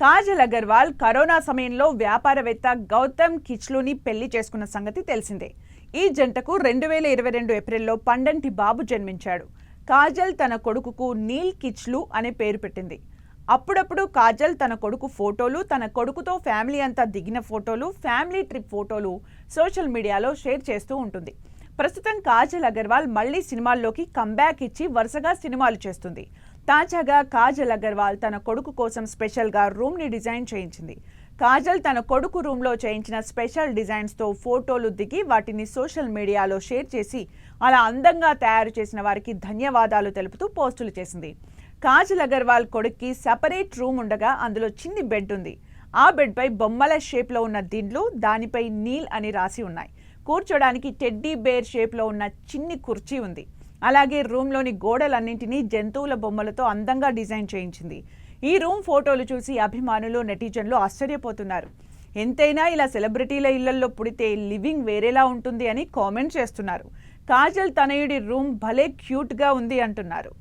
Kajal Agarwal corona సమయంలో వ్యాపారవేత్త గౌతమ్ కిచ్లూని పెళ్లి చేసుకున్న సంగతి తెలిసిందే. ఈ జంటకు 2022 ఏప్రిల్లో పండంటి బాబు జన్మించాడు. కాజల్ తన కొడుకుకు నీల్ కిచ్లూ అనే పేరు పెట్టింది. అప్పుడప్పుడు కాజల్ తన కొడుకు ఫోటోలు, తన కొడుకుతో ఫ్యామిలీ అంతా దిగిన ఫోటోలు, ఫ్యామిలీ ట్రిప్ ఫోటోలు సోషల్ మీడియాలో షేర్ చేస్తూ ఉంటుంది. ప్రస్తుతం కాజల్ అగర్వాల్ మళ్లీ సినిమాల్లోకి కంబ్యాక్ ఇచ్చి వరుసగా సినిమాలు చేస్తుంది. తాజాగా కాజల్ అగర్వాల్ తన కొడుకు కోసం స్పెషల్గా రూమ్ని డిజైన్ చేయించింది. కాజల్ తన కొడుకు రూమ్లో చేయించిన స్పెషల్ డిజైన్స్తో ఫోటోలు దిగి వాటిని సోషల్ మీడియాలో షేర్ చేసి అలా అందంగా తయారు చేసిన వారికి ధన్యవాదాలు తెలుపుతూ పోస్టులు చేసింది. కాజల్ అగర్వాల్ కొడుక్కి సెపరేట్ రూమ్ ఉండగా అందులో చిన్ని బెడ్ ఉంది. ఆ బెడ్పై బొమ్మల షేప్లో ఉన్న దిండ్లు, దానిపై నీల్ అని రాసి ఉన్నాయి. కూర్చోడానికి టెడ్డీ బేర్ షేప్లో ఉన్న చిన్ని కుర్చీ ఉంది. అలాగే రూమ్లోని గోడలన్నింటినీ జంతువుల బొమ్మలతో అందంగా డిజైన్ చేయించింది. ఈ రూమ్ ఫోటోలు చూసి అభిమానులు, నెటిజన్లు ఆశ్చర్యపోతున్నారు. ఎంతైనా ఇలా సెలబ్రిటీల ఇళ్లల్లో పుడితే లివింగ్ వేరేలా ఉంటుంది అని కామెంట్ చేస్తున్నారు. కాజల్ తనయుడి రూమ్ భలే క్యూట్గా ఉంది అంటున్నారు.